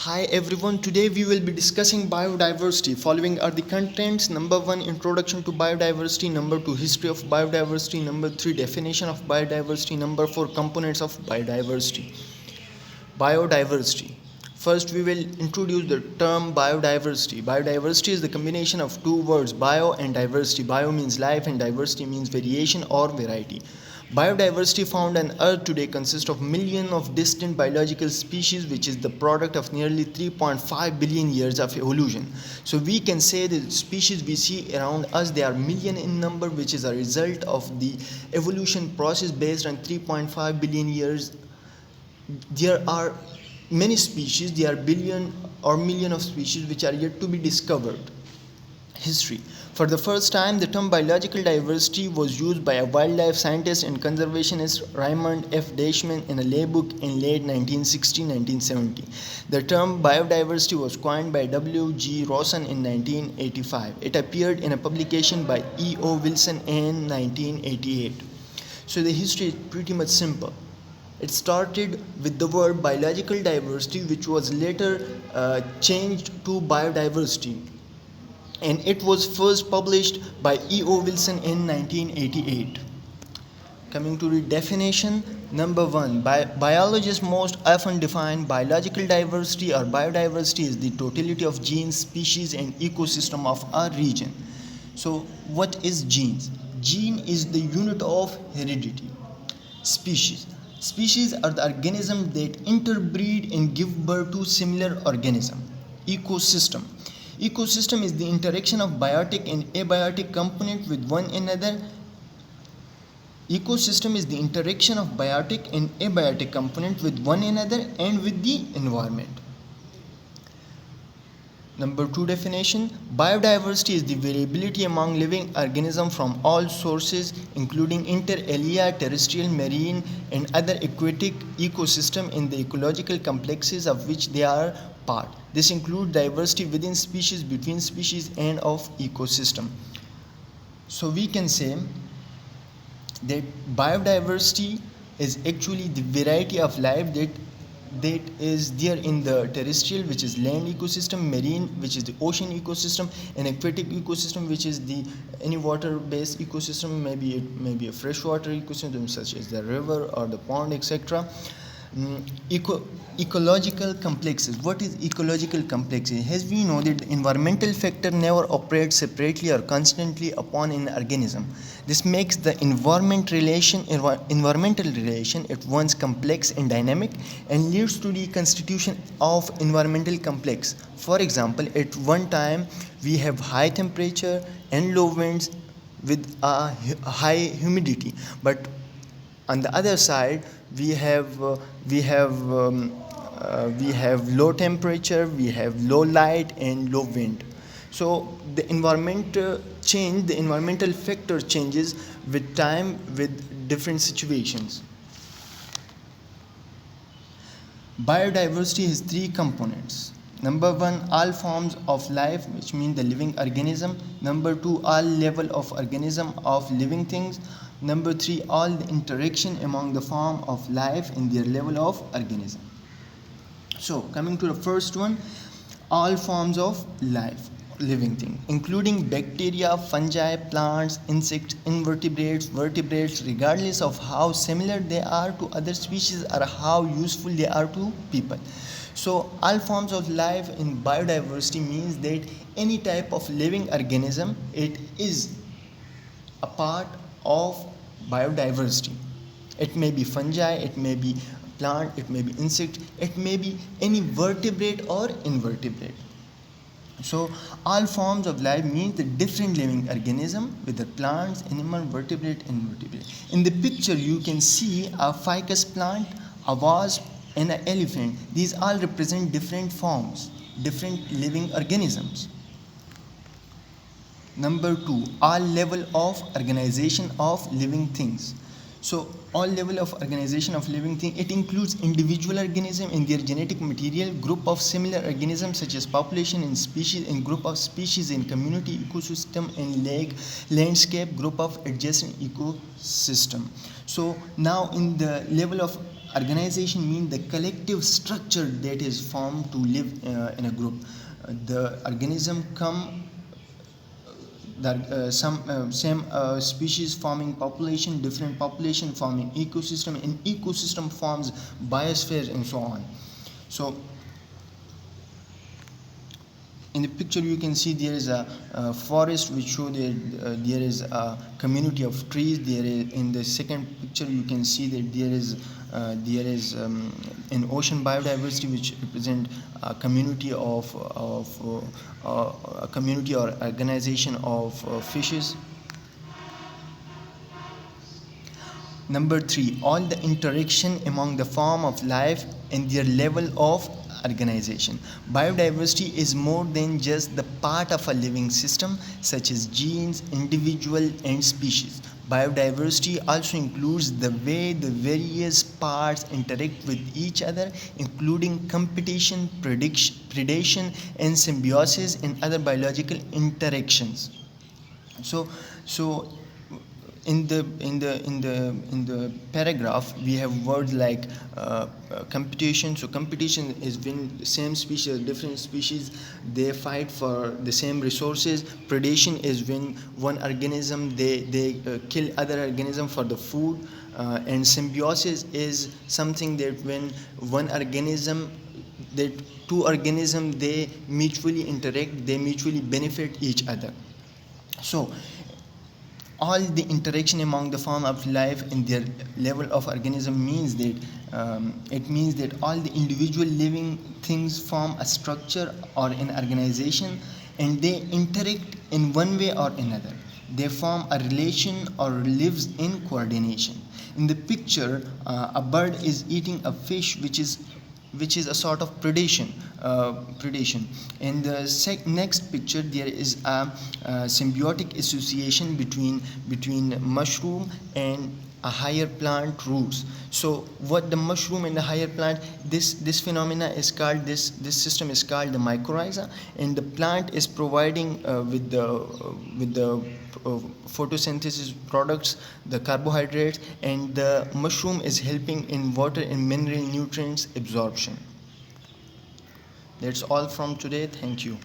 Hi everyone, today we will be discussing biodiversity. Following are the contents: number 1, introduction to biodiversity; number 2, history of biodiversity; number 3, definition of biodiversity; number 4, components of biodiversity. Biodiversity. First, we will introduce the term biodiversity. Biodiversity is the combination of two words, bio and diversity. Bio means life and diversity means variation or variety. Biodiversity found on Earth today consists of millions of distinct biological species, which is the product of nearly 3.5 billion years of evolution. So we can say the species we see around us, they are million in number, which is a result of the evolution process based on 3.5 billion years. There are many species, there are billion or million of species which are yet to be discovered. History. For the first time, the term biological diversity was used by a wildlife scientist and conservationist Raymond F. Dashman in a lay book in late 1960-1970. The term biodiversity was coined by W. G. Rawson in 1985. It appeared in a publication by E. O. Wilson in 1988. So the history is pretty much simple. It started with the word biological diversity, which was later changed to biodiversity, and it was first published by E. O. Wilson in 1988. Coming to the definition, number 1, biologists most often define biological diversity or biodiversity is the totality of genes, species, and ecosystem of a region. So what is genes? Gene is the unit of heredity. Species. Species are the organisms that interbreed and give birth to similar organisms. Ecosystem. Ecosystem is the interaction of biotic and abiotic components with one another. Ecosystem is the interaction of biotic and abiotic components with one another and with the environment. Number 2 definition, biodiversity is the variability among living organisms from all sources, including inter alia, terrestrial, marine, and other aquatic ecosystem in the ecological complexes of which they are part. This includes diversity within species, between species, and of ecosystem. So we can say that biodiversity is actually the variety of life that is there in the terrestrial, which is land ecosystem, marine, which is the ocean ecosystem, and aquatic ecosystem, which is the any water based ecosystem, maybe it may be a freshwater ecosystem such as the river or the pond, etc. Ecological complexes. What is ecological complexes? As we know that the environmental factor never operates separately or constantly upon an organism. This makes the environmental relation at once complex and dynamic and leads to the constitution of environmental complex. For example, at one time we have high temperature and low winds with a high humidity, but on the other side we have low temperature, we have low light and low wind. So the environment the environmental factor changes with time with different situations. Biodiversity has 3 components. Number 1, all forms of life, which means the living organism. Number 2, all level of organism of living things. Number 3, all the interaction among the form of life in their level of organism. So coming to the first one, all forms of life, living thing, including bacteria, fungi, plants, insects, invertebrates, vertebrates, regardless of how similar they are to other species or how useful they are to people. So all forms of life in biodiversity means that any type of living organism, it is a part of biodiversity. It may be fungi, it may be plant, it may be insect, it may be any vertebrate or invertebrate. So all forms of life means the different living organism, whether plants, animal, vertebrate, invertebrate. In the picture you can see a ficus plant, a wasp, and an elephant. These all represent different forms, different living organisms. Number 2, all level of organization of living things. So all level of organization of living thing, it includes individual organism in their genetic material, group of similar organisms such as population in species, and group of species in community, ecosystem, and lake, landscape, group of adjacent ecosystem. So now in the level of Organization means the collective structure that is formed to live in a group. The organism come same species forming population, different population forming ecosystem, and ecosystem forms biosphere and so on. So in the picture you can see there is a forest, which show that there is a community of trees. There is, in the second picture you can see that there is an ocean biodiversity, which represent a community of a community or organization of fishes. Number 3, all the interaction among the form of life and their level of organization. Biodiversity is more than just the part of a living system, such as genes, individual, and species. Biodiversity also includes the way the various parts interact with each other, including competition, predation, and symbiosis, and other biological interactions. So in the paragraph we have words like competition. So competition is when the same species, different species, they fight for the same resources. Predation is when one organism they kill other organism for the food. And symbiosis is something that when one organism, that two organisms, they mutually interact, they mutually benefit each other. So all the interaction among the form of life and their level of organism means that it means that all the individual living things form a structure or an organization, and they interact in one way or another. They form a relation or lives in coordination. In the picture, a bird is eating a fish, which is a sort of predation. In the next picture, there is a symbiotic association between mushroom and a higher plant roots. So what the mushroom and the higher plant, this phenomena is called, this system is called the mycorrhiza, and the plant is providing with the photosynthesis products, the carbohydrates, and the mushroom is helping in water and mineral nutrients absorption. That's all from today. Thank you.